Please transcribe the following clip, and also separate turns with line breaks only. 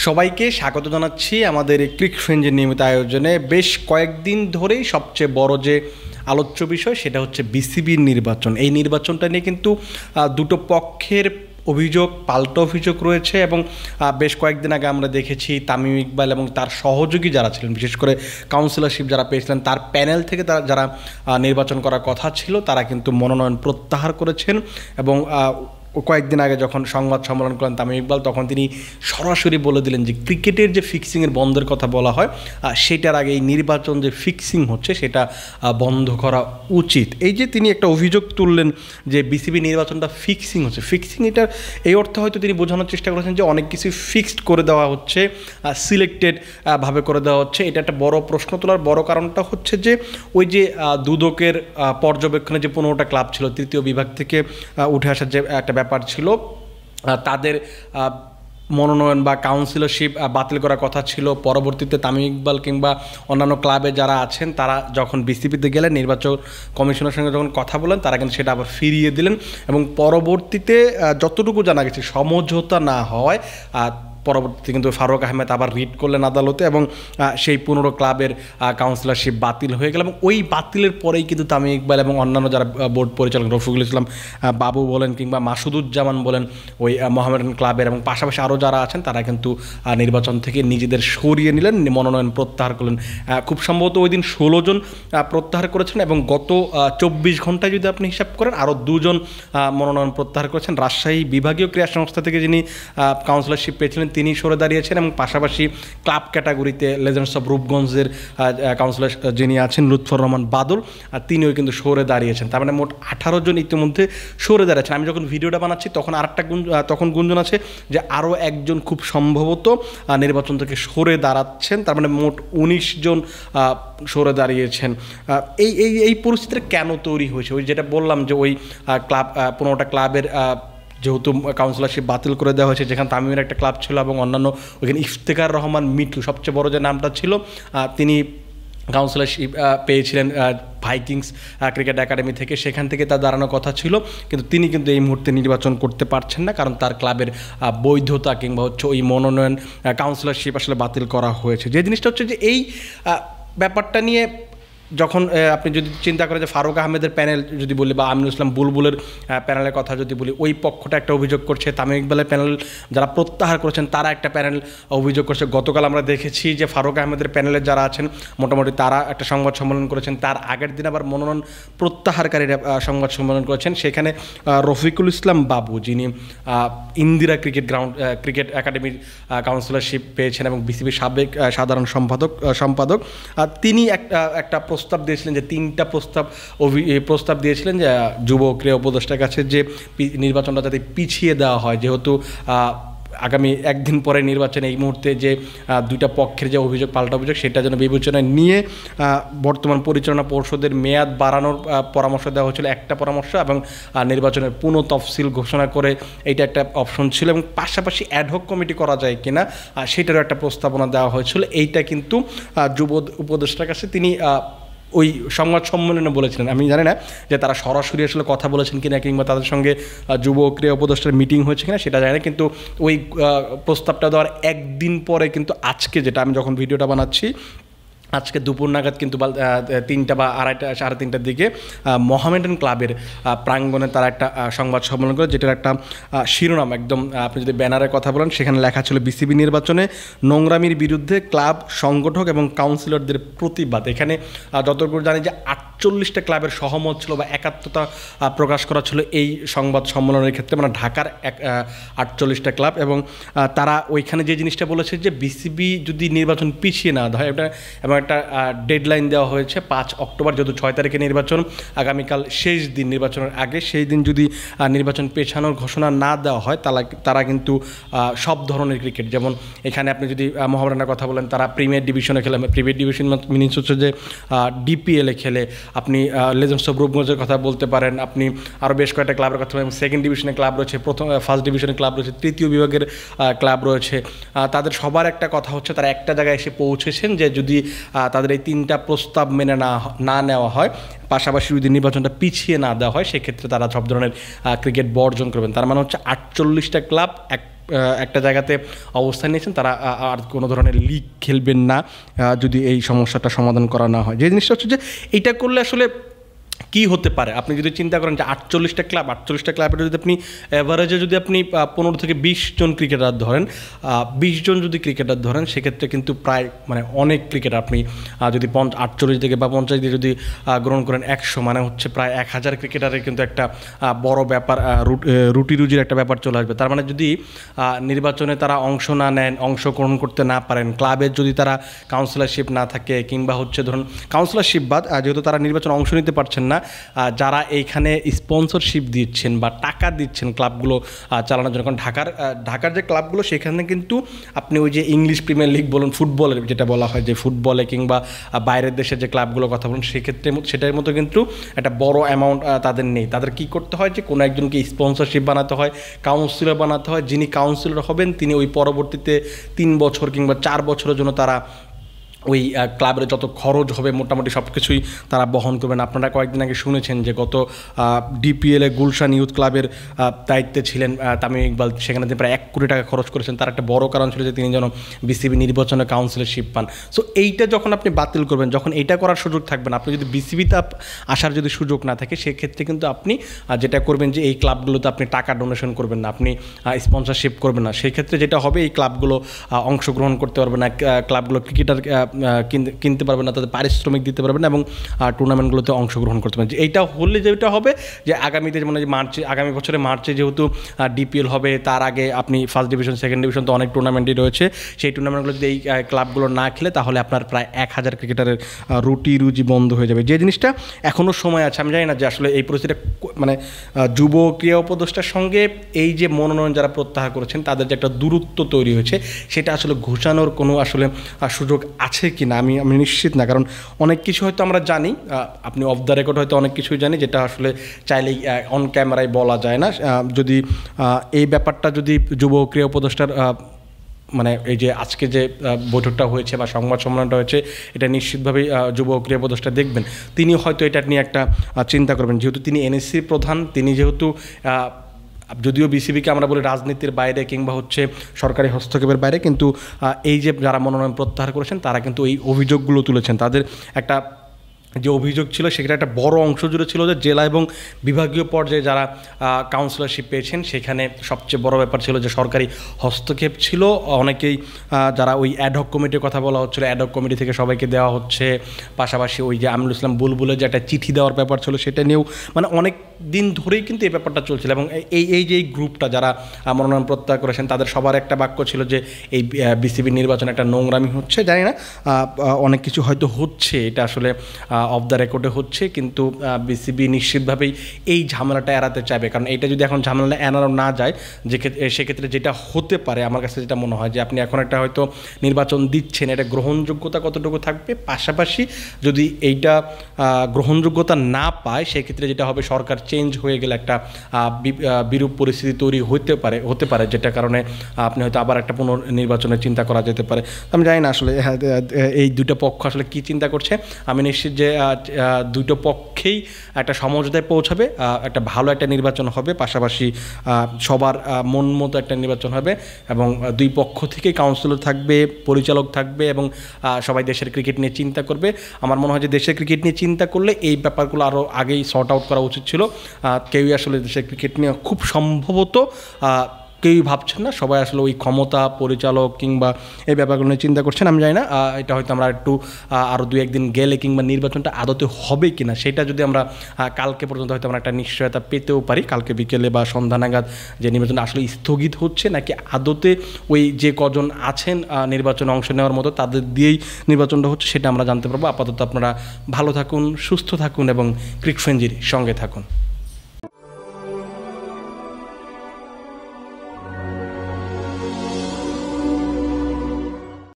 সবাইকে স্বাগত জানাচ্ছি আমাদের ক্লিক ফ্রেঞ্জের নিয়মিত আয়োজনে। বেশ কয়েকদিন ধরেই সবচেয়ে বড় যে আলোচ্য বিষয় সেটা হচ্ছে বিসিবির নির্বাচন। এই নির্বাচনটা নিয়ে কিন্তু দুটো পক্ষের পাল্টা অভিযোগ রয়েছে এবং বেশ কয়েকদিন আগে আমরা দেখেছি তামিম ইকবাল এবং তার সহযোগী যারা ছিলেন, বিশেষ করে কাউন্সিলরশিপ যারা পেয়েছিলেন তার প্যানেল থেকে যারা নির্বাচন করার কথা ছিল তারা কিন্তু মনোনয়ন প্রত্যাহার করেছেন। এবং কয়েকদিন আগে যখন সংবাদ সম্মেলন করেন তামিম ইকবাল, তখন তিনি সরাসরি বলে দিলেন যে ক্রিকেটের যে ফিক্সিংয়ের বন্ধের কথা বলা হয় সেটার আগে এই নির্বাচন যে ফিক্সিং হচ্ছে সেটা বন্ধ করা উচিত। এই যে তিনি একটা অভিযোগ তুললেন যে বিসিবি নির্বাচনটা ফিক্সিং হচ্ছে, ফিক্সিং এটার এই অর্থে হয়তো তিনি বোঝানোর চেষ্টা করেছেন যে অনেক কিছু ফিক্সড করে দেওয়া হচ্ছে, সিলেক্টেড ভাবে করে দেওয়া হচ্ছে। এটা একটা বড় প্রশ্ন তোলার বড় কারণটা হচ্ছে যে ওই যে দুদকের পর্যবেক্ষণে যে 15টা ক্লাব ছিল তৃতীয় বিভাগ থেকে উঠে আসার যে একটা ব্যাপার ছিল, তাদের মনোনয়ন বা কাউন্সিলরশিপ বাতিল করার কথা ছিল। পরবর্তীতে তামিম ইকবাল কিংবা অন্যান্য ক্লাবে যারা আছেন তারা যখন বিসিবিতে গেলেন, নির্বাচন কমিশনের সঙ্গে যখন কথা বলেন, তারা কিন্তু সেটা আবার ফিরিয়ে দিলেন এবং পরবর্তীতে যতটুকু জানা গেছে সমঝোতা না হওয়ায় পরবর্তীতে কিন্তু ফারুক আহমেদ আবার রিট করলেন আদালতে এবং সেই 15 ক্লাবের কাউন্সিলরশিপ বাতিল হয়ে গেল। এবং ওই বাতিলের পরেই কিন্তু তামিম ইকবাল এবং অন্যান্য যারা বোর্ড পরিচালক রফিকুল ইসলাম বাবু বলেন কিংবা মাসুদুজ্জামান বলেন ওই মোহামেডান ক্লাবের এবং পাশাপাশি আরও যারা আছেন তারা কিন্তু নির্বাচন থেকে নিজেদের সরিয়ে নিলেন, মনোনয়ন প্রত্যাহার করলেন। খুব সম্ভবত ওই দিন 16 জন প্রত্যাহার করেছেন এবং গত 24 ঘন্টায় যদি আপনি হিসাব করেন আরও 2 জন মনোনয়ন প্রত্যাহার করেছেন। রাজশাহী বিভাগীয় ক্রীড়া সংস্থা থেকে যিনি কাউন্সিলরশিপ পেয়েছিলেন তিনি সরে দাঁড়িয়েছেন এবং পাশাপাশি ক্লাব ক্যাটাগরিতে লেজেন্ডস অফ রূপগঞ্জের কাউন্সিলর যিনি আছেন লুৎফর রহমান বাদল, তিনিও কিন্তু সরে দাঁড়িয়েছেন। তার মানে মোট 18 জন ইতিমধ্যে সরে দাঁড়িয়েছেন। আমি যখন ভিডিওটা বানাচ্ছি তখন তখন গুঞ্জন আছে যে আরও একজন খুব সম্ভবত নির্বাচন থেকে সরে দাঁড়াচ্ছেন। তার মানে মোট 19 জন সরে দাঁড়িয়েছেন। এই পরিস্থিতিটা কেন তৈরি হয়েছে? ওই যেটা বললাম যে ওই ক্লাব 15টা ক্লাবের যেহেতু কাউন্সিলরশিপ বাতিল করে দেওয়া হয়েছে, যেখানে তামিমের একটা ক্লাব ছিল এবং অন্যান্য ওইখানে ইফতেখার রহমান মিঠু সবচেয়ে বড় যে নামটা ছিল, তিনি কাউন্সিলরশিপ পেয়েছিলেন ভাইকিংস ক্রিকেট একাডেমি থেকে, সেখান থেকে তার দাঁড়ানোর কথা ছিল, কিন্তু তিনি কিন্তু এই মুহূর্তে নির্বাচন করতে পারছেন না কারণ তার ক্লাবের বৈধতা কিংবা হচ্ছে ওই মনোনয়ন কাউন্সিলরশিপ আসলে বাতিল করা হয়েছে। যে জিনিসটা হচ্ছে যে এই ব্যাপারটা নিয়ে যখন আপনি যদি চিন্তা করেন যে ফারুক আহমেদের প্যানেল যদি বলি বা আমিনুল ইসলাম বুলবুলের প্যানেলের কথা যদি বলি, ওই পক্ষটা একটা অভিযোগ করছে, তামিম ইকবালের প্যানেল যারা প্রত্যাহার করেছেন তারা একটা প্যানেল অভিযোগ করছে। গতকাল আমরা দেখেছি যে ফারুক আহমেদের প্যানেলের যারা আছেন মোটামুটি তারা একটা সংবাদ সম্মেলন করেছেন, তার আগের দিন আবার মনোনয়ন প্রত্যাহারকারীরা সংবাদ সম্মেলন করেছেন। সেখানে রফিকুল ইসলাম বাবু যিনি ইন্দিরা ক্রিকেট একাডেমির কাউন্সিলরশিপ পেয়েছেন এবং বিসিবির সাবেক সাধারণ সম্পাদক, তিনি একটা প্রস্তাব দিয়েছিলেন যে 3টা প্রস্তাব দিয়েছিলেন যে যুব ক্রীড়া উপদেষ্টার কাছে যে নির্বাচনটা যাতে পিছিয়ে দেওয়া হয়, যেহেতু আগামী একদিন পরে নির্বাচনে এই মুহূর্তে যে 2টা পক্ষের যে পাল্টা অভিযোগ সেটা যেন বিবেচনায় নিয়ে বর্তমান পরিচালনা পর্ষদের মেয়াদ বাড়ানোর পরামর্শ দেওয়া হয়েছিল, একটা পরামর্শ, এবং নির্বাচনের পুনঃ তফসিল ঘোষণা করে এইটা একটা অপশন ছিল এবং পাশাপাশি অ্যাডহক কমিটি করা যায় কিনা সেটারও একটা প্রস্তাবনা দেওয়া হয়েছিল। এইটা কিন্তু যুব উপদেষ্টার কাছে তিনি ওই সংবাদ সম্মেলনে বলেছিলেন। আমি জানি না যে তারা সরাসরি আসলে কথা বলেছেন কিনা কিংবা তাদের সঙ্গে যুব ক্রীড়া উপদেষ্টার মিটিং হয়েছে কিনা সেটা জানি না, কিন্তু ওই প্রস্তাবটা দেওয়ার একদিন পরে কিন্তু আজকে, যেটা আমি যখন ভিডিওটা বানাচ্ছি আজকে দুপুর নাগাদ কিন্তু 3টা বা 2:30-3:30টার দিকে মোহামেডান ক্লাবের প্রাঙ্গণে তারা একটা সংবাদ সম্মেলন করে, যেটার একটা শিরোনাম একদম আপনি যদি ব্যানারের কথা বলেন সেখানে লেখা ছিল বিসিবি নির্বাচনে নোংরামির বিরুদ্ধে ক্লাব সংগঠক এবং কাউন্সিলরদের প্রতিবাদ। এখানে যতটুকু জানি যে 48টা ক্লাবের সহমত ছিল বা একাত্মতা প্রকাশ করা ছিল এই সংবাদ সম্মেলনের ক্ষেত্রে, মানে ঢাকার 48টা ক্লাব, এবং তারা ওইখানে যে জিনিসটা বলেছে যে বিসিবি যদি নির্বাচন পিছিয়ে না হয় এবং একটা ডেডলাইন দেওয়া হয়েছে 5 অক্টোবর, যেহেতু 6 তারিখে নির্বাচন, আগামীকাল শেষ দিন নির্বাচনের আগে, সেই দিন যদি নির্বাচন পেছানোর ঘোষণা না দেওয়া হয় তারা কিন্তু সব ধরনের ক্রিকেট, যেমন এখানে আপনি যদি মোহামেডানের কথা বলেন তারা প্রিমিয়ার ডিভিশনে খেলে, প্রিমিয়ার ডিভিশন মিনিংস হচ্ছে যে ডিপিএলে খেলে, আপনি লেজেন্ডস অফ রূপগঞ্জের কথা বলতে পারেন, আপনি আরও বেশ কয়েকটা ক্লাবের কথা বলেন, সেকেন্ড ডিভিশনের ক্লাব রয়েছে, ফার্স্ট ডিভিশনের ক্লাব রয়েছে, তৃতীয় বিভাগের ক্লাব রয়েছে, তাদের সবার একটা কথা হচ্ছে তারা একটা জায়গায় এসে পৌঁছেছেন যে যদি তাদের এই 3টা প্রস্তাব মেনে না নেওয়া হয়, পাশাপাশি যদি নির্বাচনটা পিছিয়ে না দেওয়া হয়, সেক্ষেত্রে তারা সব ধরনের ক্রিকেট বর্জন করবেন। তার মানে হচ্ছে 48টা ক্লাব একটা জায়গাতে অবস্থান নিয়েছেন, তারা আর কোনো ধরনের লিগ খেলবেন না যদি এই সমস্যাটা সমাধান করা না হয়। যে জিনিসটা হচ্ছে যে এইটা করলে আসলে কী হতে পারে, আপনি যদি চিন্তা করেন যে 48টা ক্লাবের যদি আপনি অ্যাভারেজে যদি আপনি 15 থেকে 20 জন ক্রিকেটার ধরেন, 20 জন যদি ক্রিকেটার ধরেন, সেক্ষেত্রে কিন্তু প্রায় মানে অনেক ক্রিকেটার আপনি যদি 48 থেকে বা 50 দিয়ে যদি গ্রহণ করেন 100, মানে হচ্ছে প্রায় 1000 ক্রিকেটারের কিন্তু একটা বড় ব্যাপার, রুটি রুজির একটা ব্যাপার চলে আসবে। তার মানে যদি নির্বাচনে তারা অংশ না নেন, অংশগ্রহণ করতে না পারেন, ক্লাবের যদি তারা কাউন্সিলরশিপ না থাকে, কিংবা হচ্ছে ধরুন কাউন্সিলরশিপ বাদ, যেহেতু তারা নির্বাচনে অংশ নিতে পারছেন না, যারা এইখানে স্পন্সরশিপ দিচ্ছেন বা টাকা দিচ্ছেন ক্লাবগুলো চালানোর জন্য, কারণ ঢাকার যে ক্লাবগুলো সেখানে কিন্তু আপনি ওই যে ইংলিশ প্রিমিয়ার লিগ বলুন, ফুটবলের যেটা বলা হয় যে ফুটবলে, কিংবা বাইরের দেশের যে ক্লাবগুলোর কথা বলুন, সেক্ষেত্রে সেটার মতো কিন্তু একটা বড় অ্যামাউন্ট তাদের নেই। তাদের কি করতে হয় যে কোনো একজনকে স্পন্সরশিপ বানাতে হয়, কাউন্সিলর বানাতে হয়, যিনি কাউন্সিলর হবেন তিনি ওই পরবর্তীতে 3 বছর কিংবা 4 বছরের জন্য তারা ওই ক্লাবের যত খরচ হবে মোটামুটি সব কিছুই তারা বহন করবেন। আপনারা কয়েকদিন আগে শুনেছেন যে গত ডিপিএলে গুলশান ইউথ ক্লাবের দায়িত্বে ছিলেন তামিম ইকবাল, সেখানে তিনি প্রায় 1 কোটি টাকা খরচ করেছেন। তার একটা বড় কারণ ছিল যে তিনি যেন বিসিবি নির্বাচনে কাউন্সিলরশিপ পান। সো এইটা যখন আপনি বাতিল করবেন, যখন এইটা করার সুযোগ থাকবে না, আপনি যদি বিসিবিতে আসার যদি সুযোগ না থাকে, সেক্ষেত্রে কিন্তু আপনি যেটা করবেন যে এই ক্লাবগুলোতে আপনি টাকা ডোনেশন করবেন না, আপনি স্পন্সরশিপ করবেন না। সেই ক্ষেত্রে যেটা হবে, এই ক্লাবগুলো অংশগ্রহণ করতে পারবে না, ক্লাবগুলো ক্রিকেটার কিনতে পারবেন না, তাদের পারিশ্রমিক দিতে পারবেন না, এবং টুর্নামেন্টগুলোতে অংশগ্রহণ করতে পারবেন। এইটা হলে যেটা হবে যে আগামীতে, যেমন আগামী বছরে মার্চে যেহেতু ডিপিএল হবে, তার আগে আপনি ফার্স্ট ডিভিশন, সেকেন্ড ডিভিশন তো অনেক টুর্নামেন্টই রয়েছে, সেই টুর্নামেন্টগুলো যদি এই ক্লাবগুলো না খেলে, তাহলে আপনার প্রায় 1000 ক্রিকেটারের রুজি বন্ধ হয়ে যাবে। যে জিনিসটা এখনও সময় আছে, আমি জানি না যে আসলে এই পরিস্থিতিটা মানে যুব ক্রীড়া উপদেষ্টার সঙ্গে এই যে মনোনয়ন যারা প্রত্যাহার করেছেন, তাদের যে একটা দূরত্ব তৈরি হয়েছে, সেটা আসলে ঘোষানোর কোনো আসলে সুযোগ আছে কি না আমি নিশ্চিত না। কারণ অনেক কিছু হয়তো আমরা জানি, আপনি অফ দ্য রেকর্ড হয়তো অনেক কিছুই জানি, যেটা আসলে চাইলেই অন ক্যামেরায় বলা যায় না। যদি এই ব্যাপারটা যদি যুব ক্রীড়া উপদেষ্টার মানে এই যে আজকে যে বৈঠকটা হয়েছে বা সংবাদ সম্মেলনটা হয়েছে, এটা নিশ্চিতভাবেই যুব ক্রীড়া উপদেষ্টা দেখবেন, তিনি হয়তো এটা নিয়ে একটা চিন্তা করবেন। যেহেতু তিনি এনএসসির প্রধান, তিনি যেহেতু যদিও বিসিবিকে আমরা বলি রাজনীতির বাইরে কিংবা হচ্ছে সরকারি হস্তক্ষেপের বাইরে, কিন্তু এই যে যারা মনোনয়ন প্রত্যাহার করেছেন, তারা কিন্তু এই অভিযোগগুলো তুলেছেন। তাদের একটা যে অভিযোগ ছিল, সেখানে একটা বড় অংশ জুড়ে ছিল যে জেলা এবং বিভাগীয় পর্যায়ে যারা কাউন্সিলরশিপ পেয়েছেন, সেখানে সবচেয়ে বড় ব্যাপার ছিল যে সরকারি হস্তক্ষেপ ছিল। অনেকেই যারা ওই অ্যাডহক কমিটির কথা বলা হচ্ছিল, অ্যাডহক কমিটি থেকে সবাইকে দেওয়া হচ্ছে, পাশাপাশি ওই যে আমিনুল ইসলাম বুলবুলের যে একটা চিঠি দেওয়ার ব্যাপার ছিল, সেটা নিয়েও মানে অনেক দিন ধরেই কিন্তু এই ব্যাপারটা চলছিল। এবং এই যে এই গ্রুপটা যারা মনোনয়ন প্রত্যাহার করেছেন, তাদের সবার একটা বাক্য ছিল যে এই বিসিবি নির্বাচনে একটা নোংরামি হচ্ছে। জানি না, অনেক কিছু হয়তো হচ্ছে, এটা আসলে অফ দ্য রেকর্ডে হচ্ছে, কিন্তু বিসিবি নিশ্চিতভাবেই এই ঝামেলাটা এড়াতে চাইবে। কারণ এটা যদি এখন ঝামেলা এড়ানো না যায়, সেক্ষেত্রে যেটা হতে পারে, আমার কাছে যেটা মনে হয় যে আপনি এখন একটা হয়তো নির্বাচন দিচ্ছেন, এটা গ্রহণযোগ্যতা কতটুকু থাকবে, পাশাপাশি যদি এইটা গ্রহণযোগ্যতা না পায়, সেক্ষেত্রে যেটা হবে, সরকার চেঞ্জ হয়ে গেলে একটা বিরূপ পরিস্থিতি তৈরি হতে পারে, যেটা কারণে আপনি হয়তো আবার একটা পুনর্নির্বাচনের চিন্তা করা যেতে পারে। আমি জানি না আসলে এই দুটো পক্ষ আসলে কী চিন্তা করছে। আমি নিশ্চিত যে দুটো পক্ষেই একটা সমঝোতায় পৌঁছাবে, একটা ভালো একটা নির্বাচন হবে, পাশাপাশি সবার মন মতো একটা নির্বাচন হবে, এবং দুই পক্ষ থেকেই কাউন্সিলর থাকবে, পরিচালক থাকবে, এবং সবাই দেশের ক্রিকেট নিয়ে চিন্তা করবে। আমার মনে হয় যে দেশের ক্রিকেট নিয়ে চিন্তা করলে এই ব্যাপারগুলো আরও আগেই সর্ট আউট করা উচিত ছিল। কেউই আসলে দেশের ক্রিকেট নিয়ে খুব সম্ভবত কেউই ভাবছেন না, সবাই আসলে ওই ক্ষমতা, পরিচালক কিংবা এই ব্যাপারগুলো নিয়ে চিন্তা করছেন। আমি জানি না এটা হয়তো আমরা একটু আরও 2-1 দিন গেলে, কিংবা নির্বাচনটা আদতে হবে কি না, সেটা যদি আমরা কালকে পর্যন্ত হয়তো আমরা একটা নিশ্চয়তা পেতেও পারি, কালকে বিকেলে বা সন্ধ্যা নাগাদ, যে নির্বাচনটা আসলে স্থগিত হচ্ছে নাকি আদতে ওই যে কজন আছেন নির্বাচনে অংশ নেওয়ার মতো তাদের দিয়েই নির্বাচনটা হচ্ছে, সেটা আমরা জানতে পারবো। আপাতত আপনারা ভালো থাকুন, সুস্থ থাকুন এবং ক্রিকফ্রেঞ্জির সঙ্গে থাকুন।